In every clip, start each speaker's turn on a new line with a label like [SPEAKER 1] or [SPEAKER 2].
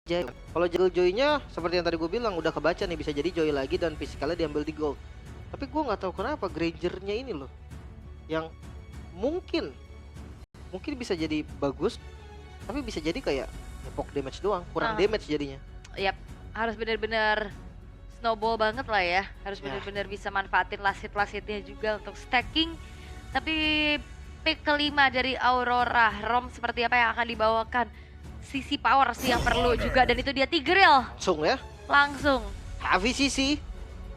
[SPEAKER 1] Kalau Jungle Joy-nya seperti yang tadi gue bilang udah kebaca nih, bisa jadi Joy lagi dan physicalnya diambil di gold. Tapi gue nggak tahu kenapa Granger-nya ini loh yang mungkin bisa jadi bagus, tapi bisa jadi kayak nepok damage doang, kurang damage jadinya.
[SPEAKER 2] Yap, harus benar-benar snowball banget lah ya. Harus
[SPEAKER 1] Ya.
[SPEAKER 2] benar-benar bisa manfaatin last hit-nya juga untuk stacking. Tapi pick kelima dari Aurora, Rom seperti apa yang akan dibawakan? Sisi power sih yang perlu juga, dan itu dia Tigreal.
[SPEAKER 1] Langsung ya.
[SPEAKER 2] Langsung.
[SPEAKER 1] Heavy CC.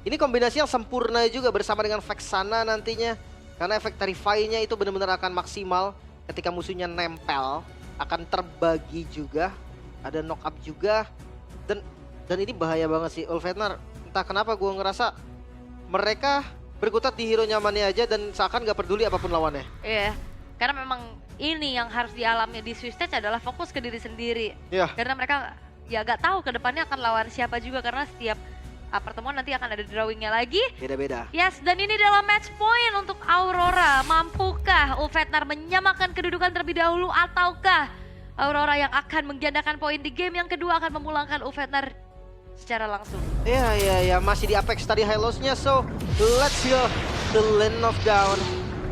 [SPEAKER 1] Ini kombinasi yang sempurna juga bersama dengan Vexana nantinya. Karena efek Terrify-nya itu benar-benar akan maksimal ketika musuhnya nempel. Akan terbagi juga. Ada knock up juga. Dan ini bahaya banget sih Ulfhenar. Entah kenapa gue ngerasa mereka berkutat di hero nyamannya aja dan seakan gak peduli apapun lawannya.
[SPEAKER 2] Iya, karena memang ini yang harus dialami di Swiss Stage adalah fokus ke diri sendiri.
[SPEAKER 1] Iya.
[SPEAKER 2] Karena mereka ya gak tahu ke depannya akan lawan siapa juga, karena setiap pertemuan nanti akan ada drawingnya lagi.
[SPEAKER 1] Beda-beda.
[SPEAKER 2] Yes, dan ini adalah match point untuk Aurora. Mampukah Ulfhenar menyamakan kedudukan terlebih dahulu, ataukah Aurora yang akan menggandakan poin di game yang kedua akan memulangkan Ulfhenar secara langsung?
[SPEAKER 1] Iya, masih di Apex tadi high loss-nya, so let's go. The Land of Dawn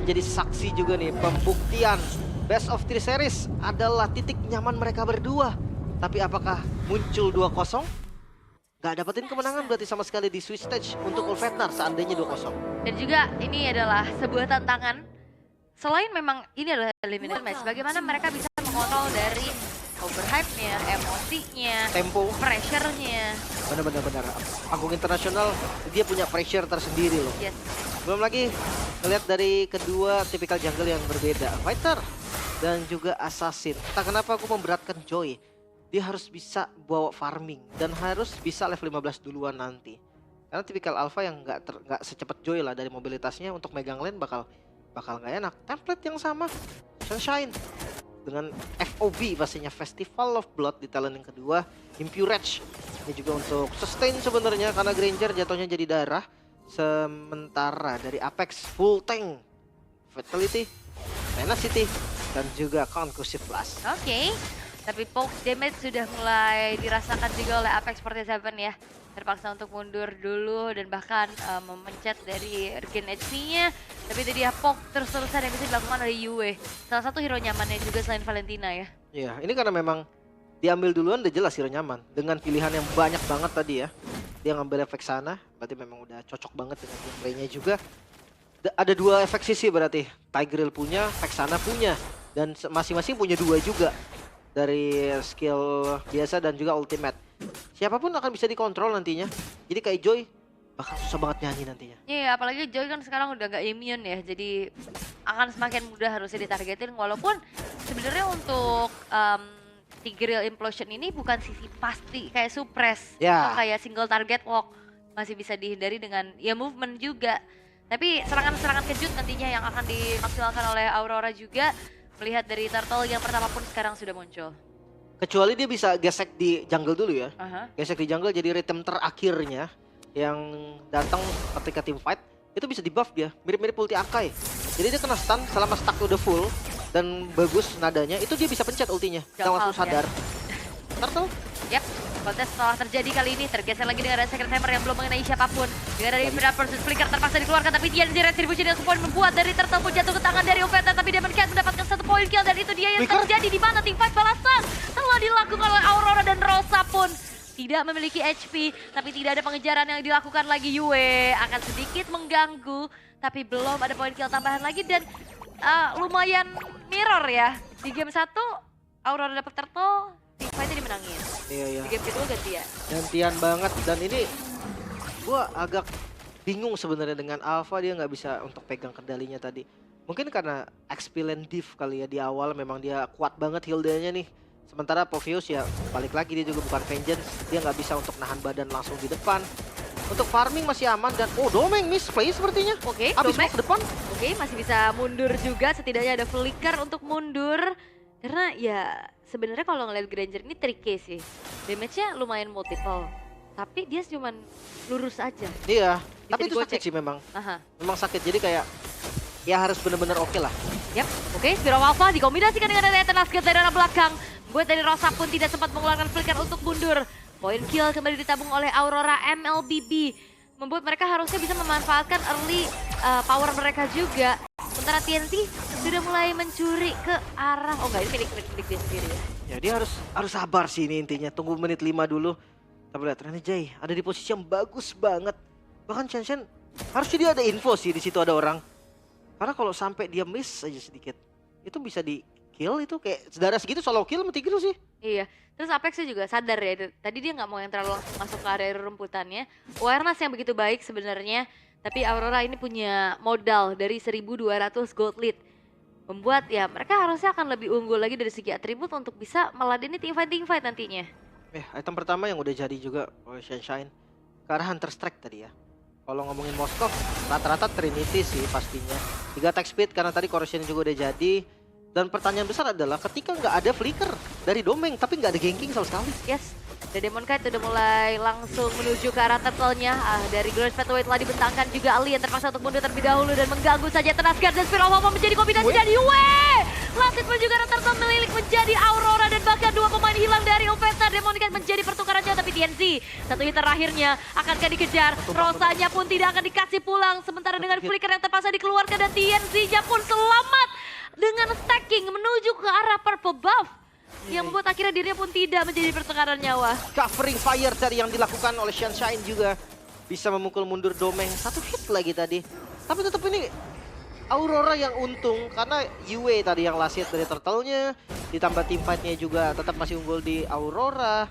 [SPEAKER 1] menjadi saksi juga nih, pembuktian Best of 3 series adalah titik nyaman mereka berdua. Tapi apakah muncul 2-0? Gak dapetin kemenangan berarti sama sekali di Swiss Stage untuk Ulfhenar seandainya 2-0.
[SPEAKER 2] Dan juga ini adalah sebuah tantangan. Selain memang ini adalah elimination match, bagaimana mereka bisa mengontrol dari overhype-nya, emosinya,
[SPEAKER 1] Tempo.
[SPEAKER 2] pressure-nya.
[SPEAKER 1] Benar-benar. Agung Internasional dia punya pressure tersendiri loh.
[SPEAKER 2] Yes.
[SPEAKER 1] Belum lagi ngeliat dari kedua tipikal jungle yang berbeda. Fighter dan juga Assassin. Entah kenapa aku memberatkan Joy. Dia harus bisa bawa farming dan harus bisa level 15 duluan nanti. Karena tipikal alpha yang nggak secepat Joy lah dari mobilitasnya untuk megang lane bakal nggak enak. Template yang sama, Sunshine dengan FOB pastinya, Festival of Blood di talent yang kedua, Impurage. Ini juga untuk sustain sebenarnya karena Granger jatuhnya jadi darah. Sementara dari Apex full tank, Fatality, Tenacity, dan juga Conclusive Blast.
[SPEAKER 2] Oke. Tapi poke damage sudah mulai dirasakan juga oleh Apex 47 ya. Terpaksa untuk mundur dulu dan bahkan memencet dari regen HP-nya. Tapi itu dia poke terus-terusan yang bisa dilakukan oleh Yue. Salah satu hero nyamannya juga selain Valentina ya.
[SPEAKER 1] Iya, ini karena memang diambil duluan udah jelas hero nyaman. Dengan pilihan yang banyak banget tadi ya. Dia ngambil efek sana, berarti memang udah cocok banget dengan gameplaynya juga. Ada dua efek sisi berarti. Tigreal punya, Vexana punya. Dan masing-masing punya dua juga. Dari skill biasa dan juga ultimate. Siapapun akan bisa dikontrol nantinya. Jadi kayak Joy bakal susah banget nyanyi nantinya.
[SPEAKER 2] Iya, apalagi Joy kan sekarang udah gak immune ya. Jadi akan semakin mudah harusnya ditargetin. Walaupun sebenarnya untuk Tigreal Implosion ini bukan sisi pasti kayak suppress.
[SPEAKER 1] Ya.
[SPEAKER 2] Atau kayak single target walk. Masih bisa dihindari dengan ya movement juga. Tapi serangan-serangan kejut nantinya yang akan dimaksimalkan oleh Aurora juga. Melihat dari Turtle yang pertama pun sekarang sudah muncul.
[SPEAKER 1] Kecuali dia bisa gesek di jungle dulu ya.
[SPEAKER 2] Uh-huh.
[SPEAKER 1] Gesek di jungle jadi rhythm terakhirnya yang datang ketika team fight. Itu bisa di buff dia, mirip-mirip ulti Akai. Jadi dia kena stun selama stack udah full dan bagus nadanya, itu dia bisa pencet ultinya. Dan langsung sadar. Turtle?
[SPEAKER 2] Yap, kontes setelah terjadi kali ini tergeser lagi dengan ada Secret Hammer yang belum mengenai siapapun. Dengan dari Mirror versus Flicker terpaksa dikeluarkan, tapi dia di retribution yang support membuat dari Turtle pun jatuh ke tangan dari Ulfhenar, tapi Demon Cat mendapatkan 1 poin kill, dan itu dia yang
[SPEAKER 1] Flicker?
[SPEAKER 2] terjadi di mana team fight balasan telah dilakukan oleh Aurora, dan Rosa pun tidak memiliki HP, tapi tidak ada pengejaran yang dilakukan lagi. Yue akan sedikit mengganggu, tapi belum ada poin kill tambahan lagi, dan lumayan mirror ya. Di game 1 Aurora dapat Turtle, team fight-nya dimenangin.
[SPEAKER 1] Iya.
[SPEAKER 2] Di game kedua gantian.
[SPEAKER 1] Gantian banget, dan ini gua agak bingung sebenarnya dengan Alpha, dia nggak bisa untuk pegang kendalinya tadi. Mungkin karena experience div kali ya, di awal memang dia kuat banget heal-nya nih. Sementara Povius ya balik lagi, dia juga bukan Vengeance, dia nggak bisa untuk nahan badan langsung di depan. Untuk farming masih aman, dan Domeng misplay sepertinya.
[SPEAKER 2] Oke,
[SPEAKER 1] Habis
[SPEAKER 2] Domeng
[SPEAKER 1] ke depan.
[SPEAKER 2] Oke, masih bisa mundur juga, setidaknya ada Flicker untuk mundur. Karena ya sebenarnya kalau ngeliat Granger ini tricky sih. Damage-nya lumayan multiple. Tapi dia cuman lurus aja.
[SPEAKER 1] Iya, tapi itu
[SPEAKER 2] gua
[SPEAKER 1] sakit
[SPEAKER 2] cek.
[SPEAKER 1] sih memang.
[SPEAKER 2] Aha.
[SPEAKER 1] Memang sakit, jadi kayak ya harus bener-bener oke lah.
[SPEAKER 2] Yap, oke, Spiral Alpha dikombinasikan dengan ada Eternal Skill dari arah belakang. Buat dari Rosa pun tidak sempat mengeluarkan flicker untuk mundur. Poin kill kembali ditabung oleh Aurora MLBB. Membuat mereka harusnya bisa memanfaatkan early power mereka juga. Sementara TNC sudah mulai mencuri ke arah... Oh enggak, ini milik dia sendiri ya.
[SPEAKER 1] Ya dia harus sabar sih ini intinya. Tunggu menit 5 dulu. Tapi lihat Renegade ada di posisi yang bagus banget. Bahkan Shen harusnya dia ada info sih di situ ada orang. Karena kalau sampai dia miss aja sedikit, itu bisa di kill itu kayak sedarah segitu solo kill mati gitu sih.
[SPEAKER 2] Iya, terus Apex juga sadar ya, tadi dia nggak mau yang terlalu langsung masuk ke area rumputannya. Awareness yang begitu baik sebenarnya, tapi Aurora ini punya modal dari 1.200 gold lead. Membuat ya mereka harusnya akan lebih unggul lagi dari segi atribut untuk bisa meladeni teamfight nantinya.
[SPEAKER 1] Item pertama yang udah jadi juga oleh Sunshine ke arah Hunter Strike tadi ya. Kalau ngomongin Moskov, rata-rata Trinity sih pastinya. 3 attack speed karena tadi Corrosion juga udah jadi. Dan pertanyaan besar adalah ketika nggak ada flicker dari Domeng tapi nggak ada ganking sama sekali.
[SPEAKER 2] Yes, The Demon Knight udah mulai langsung menuju ke arah turtle-nya. Dari Glorious Pathway telah dibentangkan juga Alien terpaksa untuk mundur terlebih dahulu dan mengganggu saja Tenaskar dan Spirit of Hope menjadi kombinasi dari Yue. Lasit pun juga turtle melilik menjadi Aurora dan bahkan 2 pemain hilang dari Offenser. Demon Knight menjadi pertukarannya tapi TNC satu hit terakhirnya akankah dikejar. Rosanya pun tidak akan dikasih pulang sementara dengan flicker yang terpaksa dikeluarkan dan TNC-nya pun selamat dengan stacking menuju ke arah purple buff yang membuat akhirnya dirinya pun tidak menjadi pertukaran nyawa.
[SPEAKER 1] Covering fire tadi yang dilakukan oleh Sunshine juga bisa memukul mundur Domeng. 1 hit lagi tadi. Tapi tetap ini Aurora yang untung karena Yue tadi yang last hit dari turtle-nya. Ditambah teamfight-nya juga tetap masih unggul di Aurora.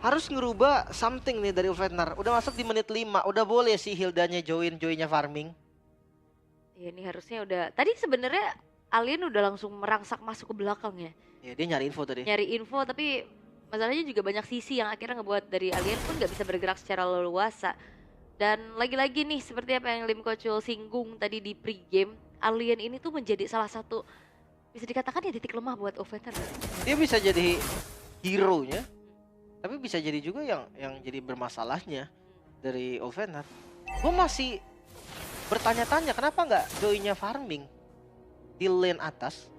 [SPEAKER 1] Harus ngerubah something nih dari Ulfenar. Udah masuk di menit 5. Udah boleh sih Hildanya join-joinnya farming.
[SPEAKER 2] Ya ini harusnya udah. Tadi sebenarnya Alien udah langsung merangsak masuk ke belakang ya.
[SPEAKER 1] Ya dia nyari info tadi.
[SPEAKER 2] Nyari info tapi masalahnya juga banyak sisi yang akhirnya ngebuat dari Alien pun gak bisa bergerak secara leluasa. Dan lagi-lagi nih seperti apa yang Lim Kocul singgung tadi di pre-game. Alien ini tuh menjadi salah satu bisa dikatakan ya titik lemah buat Offender.
[SPEAKER 1] Dia bisa jadi hero-nya. Tapi bisa jadi juga yang jadi bermasalahnya dari Offender. Gue masih bertanya-tanya kenapa nggak joinnya farming di lane atas.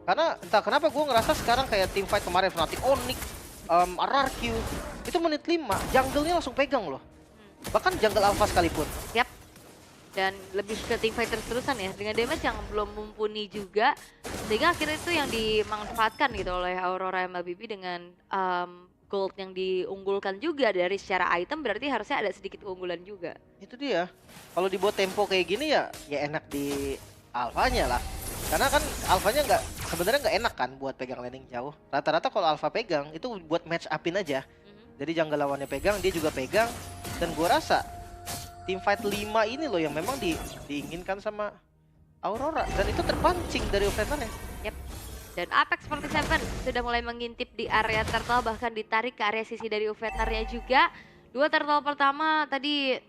[SPEAKER 1] Karena entah kenapa gue ngerasa sekarang kayak teamfight kemarin Fnatic, Onyx, RRQ itu menit 5 jungle-nya langsung pegang loh. Bahkan jungle alpha sekalipun.
[SPEAKER 2] Yap. Dan lebih ke teamfight terus-terusan ya dengan damage yang belum mumpuni juga sehingga akhirnya itu yang dimanfaatkan gitu oleh Aurora MLBB dengan gold yang diunggulkan juga dari secara item berarti harusnya ada sedikit keunggulan juga. Itu
[SPEAKER 1] dia. Kalau dibuat tempo kayak gini ya enak di alfanya lah. Karena kan alfanya sebenarnya nggak enak kan buat pegang laning jauh. Rata-rata kalau alfa pegang itu buat match upin aja. Jadi jungle lawannya pegang, dia juga pegang. Dan gua rasa teamfight 5 ini loh yang memang diinginkan sama Aurora. Dan itu terpancing dari offendernya.
[SPEAKER 2] Yep. Dan Apex 47 sudah mulai mengintip di area turtle bahkan ditarik ke area sisi dari offendernya juga. 2 turtle pertama tadi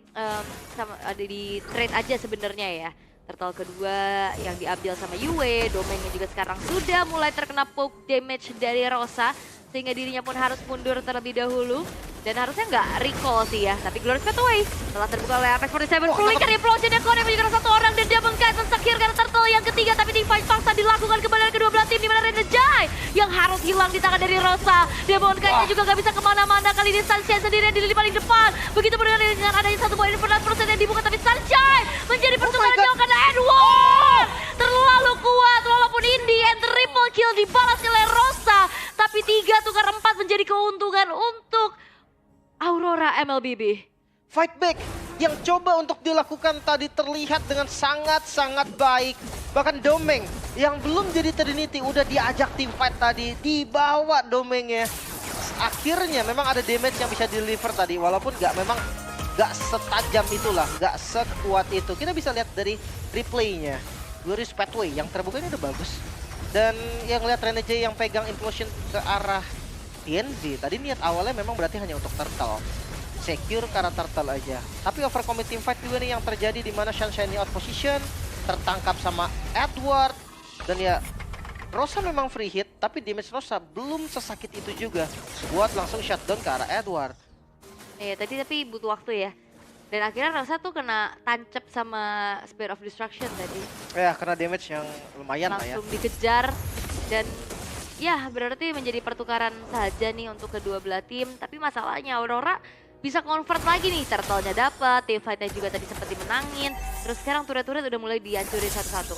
[SPEAKER 2] sama ada di trade aja sebenarnya ya. Turtle kedua yang diambil sama Yue, Domengnya juga sekarang sudah mulai terkena poke damage dari Rosa sehingga dirinya pun harus mundur terlebih dahulu dan harusnya nggak recall sih ya, tapi Glorious Pathway telah terbuka oleh Apex 47. Flicker implosionnya Kone menjadi satu orang dan dia mengkait mensakirkan turtle yang ketiga tapi teamfight paksa dilakukan kembali oleh kedua belah tim di mana Renegade yang harus hilang di tangan dari Rosa. Demon Kite-nya juga nggak bisa kemana-mana kali ini Sunshine sendirian di lini paling depan. Begitu dengan adanya satu poin persen yang dibuka tapi Sunshine menjadi pertukaran jauh karena Edward terlalu kuat walaupun Indi and triple kill dibalas oleh Rosa tapi 3 tukar 4 menjadi keuntungan untuk Aurora MLBB.
[SPEAKER 1] Fight back yang coba untuk dilakukan tadi terlihat dengan sangat-sangat baik. Bahkan Domeng yang belum jadi Trinity udah diajak tim fight tadi, dibawa Domengnya. Akhirnya memang ada damage yang bisa deliver tadi walaupun memang gak setajam itulah, gak sekuat itu. Kita bisa lihat dari replaynya. Glorious Pathway yang terbuka ini udah bagus. Dan yang lihat Renegade yang pegang implosion ke arah TNZ. Tadi niat awalnya memang berarti hanya untuk turtle. Secure karena turtle aja. Tapi overcommit teamfight juga nih yang terjadi di mana Sunshine out position. Tertangkap sama Edward. Dan ya Rosa memang free hit. Tapi damage Rosa belum sesakit itu juga. Buat langsung shutdown ke arah Edward.
[SPEAKER 2] Iya tadi tapi butuh waktu ya. Dan akhirnya Rosa tuh kena tancap sama Spirit of Destruction tadi.
[SPEAKER 1] Ya kena damage yang lumayan lah ya.
[SPEAKER 2] Langsung dikejar dan Ya, berarti menjadi pertukaran saja nih untuk kedua belah tim. Tapi masalahnya Aurora bisa convert lagi nih. Turtle-nya dapat, teamfight-nya juga tadi sempat dimenangin. Terus sekarang turret-turret udah mulai dihancurin satu-satu.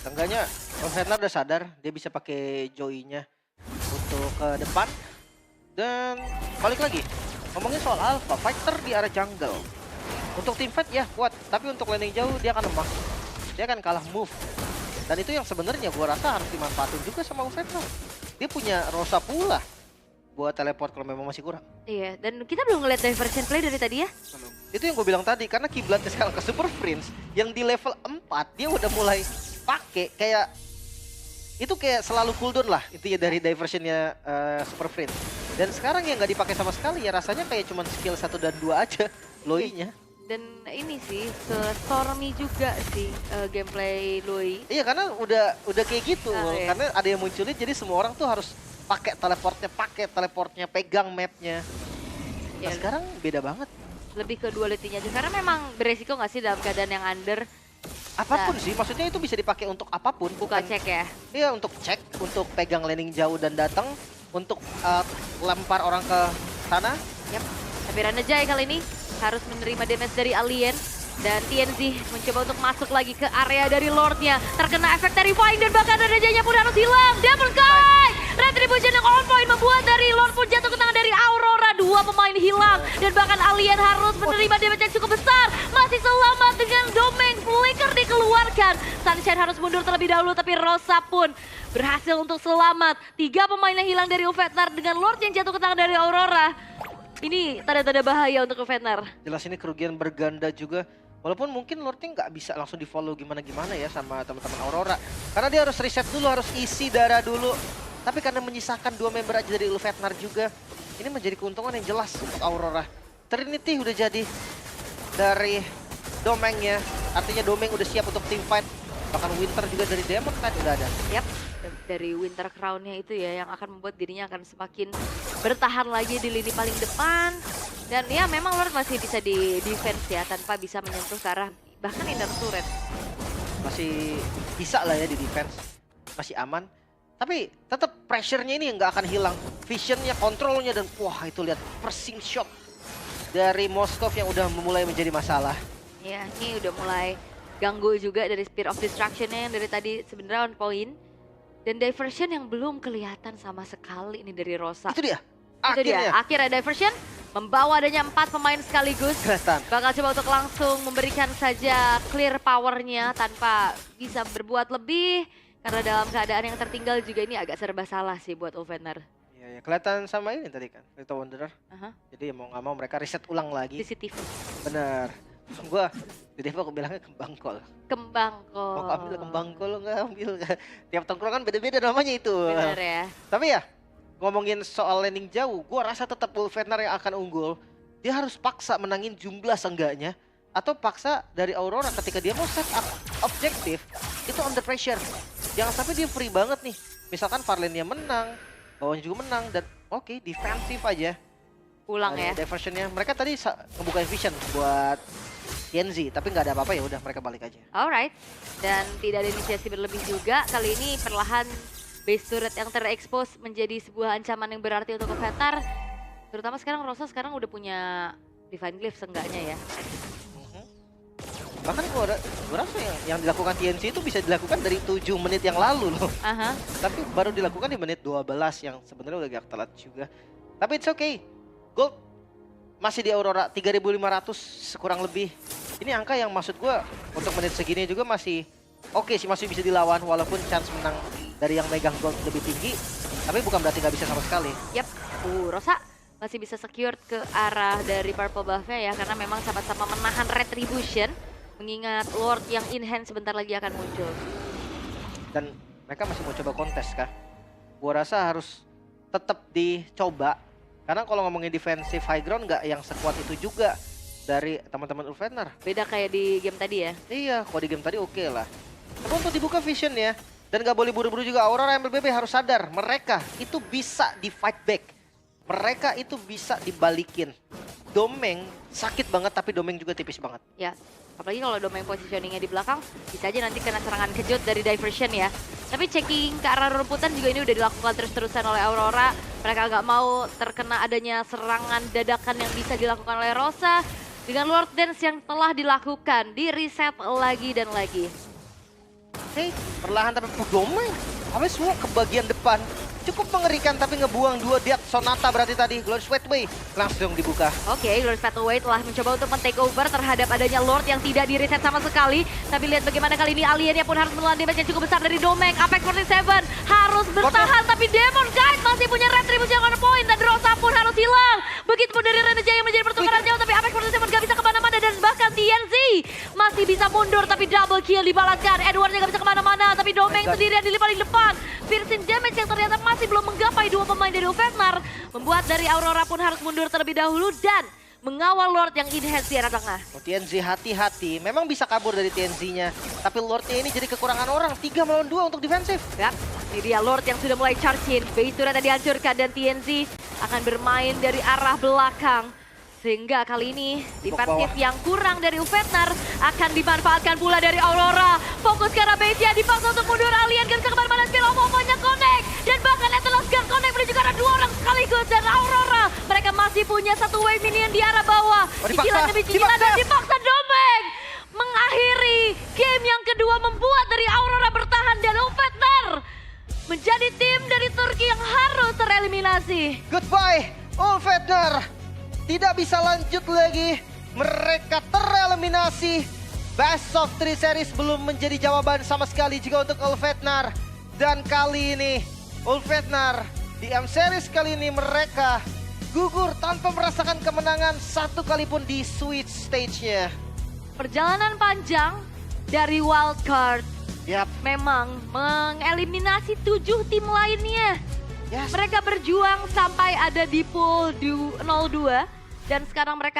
[SPEAKER 1] Seenggaknya Fnatic udah sadar dia bisa pakai Joy-nya untuk ke depan. Dan balik lagi, ngomongin soal Alpha, fighter di arah jungle. Untuk teamfight ya kuat, tapi untuk landing jauh dia akan lemah. Dia akan kalah move. Dan itu yang sebenarnya gua rasa harus dimanfaatin juga sama Fnatic. Dia punya Rosa pula buat teleport kalau memang masih kurang.
[SPEAKER 2] Iya, dan kita belum ngeliat diversion play dari tadi ya.
[SPEAKER 1] Itu yang gue bilang tadi, karena kiblatnya sekarang ke Super Prince yang di level 4 dia udah mulai pakai kayak itu kayak selalu cooldown lah intinya dari diversionnya Super Prince. Dan sekarang yang nggak dipakai sama sekali ya rasanya kayak cuman skill 1 dan 2 aja Loi-nya.
[SPEAKER 2] Dan ini sih ke Stormy juga sih gameplay Lui.
[SPEAKER 1] Iya karena udah kayak gitu,
[SPEAKER 2] Iya.
[SPEAKER 1] karena ada yang munculin jadi semua orang tuh harus pakai teleportnya, pegang mapnya. Nah
[SPEAKER 2] Ya,
[SPEAKER 1] sekarang beda banget.
[SPEAKER 2] lebih ke duality-nya aja karena memang beresiko nggak sih dalam keadaan yang under.
[SPEAKER 1] Apapun sih, maksudnya itu bisa dipakai untuk apapun.
[SPEAKER 2] Buka cek ya.
[SPEAKER 1] Iya untuk cek, untuk pegang landing jauh dan datang, untuk lempar orang ke sana.
[SPEAKER 2] Yap. Tapi Ranajay kali ini harus menerima damage dari Alien. Dan TNZ mencoba untuk masuk lagi ke area dari Lordnya. Terkena efek terrifying dan bahkan Ranajay-nya pun harus hilang. Double kill! Retribution yang on point membuat dari Lord pun jatuh ke tangan dari Aurora. Dua pemain hilang dan bahkan Alien harus menerima damage yang cukup besar. Masih selamat dengan Domain Flicker dikeluarkan. Sunshine harus mundur terlebih dahulu tapi Rosa pun berhasil untuk selamat. 3 pemain yang hilang dari Ufetnar dengan Lord yang jatuh ke tangan dari Aurora. Ini tanda-tanda bahaya untuk Ufetnar.
[SPEAKER 1] Jelas ini kerugian berganda juga. Walaupun mungkin Lordnya nggak bisa langsung di follow gimana-gimana ya sama teman-teman Aurora. Karena dia harus reset dulu, harus isi darah dulu. Tapi karena menyisakan 2 member aja dari Ufetnar juga. Ini menjadi keuntungan yang jelas untuk Aurora. Trinity udah jadi dari Domengnya. Artinya Domeng udah siap untuk team fight. Bahkan Winter juga dari Demon Knight udah ada.
[SPEAKER 2] Yap, dari Winter Crown-nya itu ya yang akan membuat dirinya akan semakin bertahan lagi di lini paling depan. Dan ya memang Lord masih bisa di defense ya tanpa bisa menyentuh ke arah bahkan inner turret.
[SPEAKER 1] Masih bisa lah ya di defense. Masih aman. Tapi tetap pressure-nya ini nggak akan hilang. Vision-nya, kontrolnya, dan wah itu lihat pressing shot dari Moskov yang udah mulai menjadi masalah.
[SPEAKER 2] Ya ini udah mulai ganggu juga dari Spear of Destruction-nya yang dari tadi sebenarnya on point. Dan diversion yang belum kelihatan sama sekali ini dari Rosa.
[SPEAKER 1] Itu dia.
[SPEAKER 2] Itu dia, akhirnya diversion membawa adanya 4 pemain sekaligus.
[SPEAKER 1] Kelihatan.
[SPEAKER 2] Bakal coba untuk langsung memberikan saja clear powernya tanpa bisa berbuat lebih. Karena dalam keadaan yang tertinggal juga ini agak serba salah sih buat Ufetnar.
[SPEAKER 1] Iya, ya, kelihatan sama ini tadi kan, Little Wanderer.
[SPEAKER 2] Aha.
[SPEAKER 1] Jadi mau nggak mau mereka riset ulang lagi.
[SPEAKER 2] CCTV.
[SPEAKER 1] Bener. Gua di Devo aku bilangnya kembang kol.
[SPEAKER 2] Kembang kok.
[SPEAKER 1] Mau ambil kembang kol nggak ambil. Tiap tongkrongan beda-beda namanya itu.
[SPEAKER 2] Bener ya.
[SPEAKER 1] Tapi ya ngomongin soal landing jauh, gua rasa tetap Ufetnar yang akan unggul. Dia harus paksa menangin jumlah seenggaknya. Atau paksa dari Aurora ketika dia mau set up objektif, itu under pressure. Jangan sampai dia free banget nih. Misalkan Farlane-nya menang, bawahnya juga menang, dan oke, defensif aja.
[SPEAKER 2] Pulang ya.
[SPEAKER 1] Diversionnya, mereka tadi ngebuka vision buat TNZ, tapi nggak ada apa-apa ya udah mereka balik aja.
[SPEAKER 2] Alright. Dan tidak ada inisiasi berlebih juga. Kali ini perlahan base turret yang terekspos menjadi sebuah ancaman yang berarti untuk Ufetnar. Terutama sekarang Rosa sekarang udah punya Divine Glyph seenggaknya ya.
[SPEAKER 1] Bahkan gua rasa yang dilakukan TNC itu bisa dilakukan dari 7 menit yang lalu loh.
[SPEAKER 2] Aha.
[SPEAKER 1] Tapi baru dilakukan di menit 12 yang sebenarnya udah agak telat juga. Tapi it's okay. Gold masih di Aurora 3.500 kurang lebih. Ini angka yang maksud gua untuk menit segini juga masih oke sih, masih bisa dilawan walaupun chance menang dari yang megang gold lebih tinggi. Tapi bukan berarti nggak bisa sama sekali.
[SPEAKER 2] Yap. Rosa masih bisa secure ke arah dari Purple Buff-nya ya karena memang sama-sama menahan Retribution. Mengingat Lord yang in hand sebentar lagi akan muncul.
[SPEAKER 1] Dan mereka masih mau coba kontes kah? Gua rasa harus tetap dicoba. Karena kalau ngomongin defensive high ground nggak yang sekuat itu juga dari teman-teman Ufetnar.
[SPEAKER 2] Beda kayak di game tadi ya.
[SPEAKER 1] Iya, kalau di game tadi oke lah. Tapi untuk dibuka vision ya. Dan nggak boleh buru-buru juga. Aurora MLBB harus sadar. Mereka itu bisa di fight back. Mereka itu bisa dibalikin. Domeng sakit banget tapi Domeng juga tipis banget.
[SPEAKER 2] Ya. Apalagi kalau domain positioningnya di belakang, bisa aja nanti kena serangan kejut dari diversion ya. Tapi checking ke arah rumputan juga ini udah dilakukan terus-terusan oleh Aurora. Mereka nggak mau terkena adanya serangan dadakan yang bisa dilakukan oleh Rosa. Dengan Lord Dance yang telah dilakukan, di reset lagi dan lagi.
[SPEAKER 1] Oke, perlahan tapi Domain. Sampai semua ke bagian depan. Cukup mengerikan tapi ngebuang 2 Death Sonata berarti tadi. Glorious Pathway langsung dibuka.
[SPEAKER 2] Oke, Glorious Pathway telah mencoba untuk men-take over terhadap adanya Lord yang tidak di-reset sama sekali. Tapi lihat bagaimana kali ini aliennya pun harus menelan damage yang cukup besar dari Domeng. Apex 47 harus bertahan, tapi Demon Guide masih punya retribusi yang on point. Dan Rosa pun harus hilang. Begitupun dari Reneja yang menjadi pertukaran jauh, tapi Apex 47 gak bisa kemana-mana. Dan bahkan TNZ masih bisa mundur, tapi double kill dibalaskan. Edwardnya gak bisa kemana-mana, tapi Domeng sendirian di paling depan. Piercing damage yang ternyata masih belum menggapai 2 pemain dari Ufetnar, membuat dari Aurora pun harus mundur terlebih dahulu dan mengawal Lord yang enhance di arah tengah.
[SPEAKER 1] TNZ hati-hati, memang bisa kabur dari TNZ-nya. Tapi Lordnya ini jadi kekurangan orang, 3 melawan 2 untuk defensif.
[SPEAKER 2] Ya, ini dia Lord yang sudah mulai charge-in. Base turret yang dihancurkan dan TNZ akan bermain dari arah belakang. Sehingga kali ini defensif yang kurang dari Ufetnar akan dimanfaatkan pula dari Aurora. Fokus ke arah base-nya, dipaksa untuk mundur. Alien gak bisa kemana-mana, skill omongannya connect. Dan bahkan Atlas gak connect menuju ke arah 2 orang sekaligus. Dan Aurora, mereka masih punya 1 wave minion di arah bawah. Cicilan demi cicilan dan dipaksa Domeng mengakhiri game yang kedua, membuat dari Aurora bertahan. Dan Ufetnar menjadi tim dari Turki yang harus tereliminasi.
[SPEAKER 1] Goodbye, Ufetnar. Tidak bisa lanjut lagi. Mereka tereliminasi. Best of 3 series belum menjadi jawaban sama sekali jika untuk Ufetnar. Dan kali ini Ufetnar di M series kali ini mereka gugur tanpa merasakan kemenangan satu kali pun di switch stage-nya.
[SPEAKER 2] Perjalanan panjang dari wildcard
[SPEAKER 1] Yap.
[SPEAKER 2] memang mengeliminasi 7 tim lainnya.
[SPEAKER 1] Yes.
[SPEAKER 2] Mereka berjuang sampai ada di pool 02 dan sekarang mereka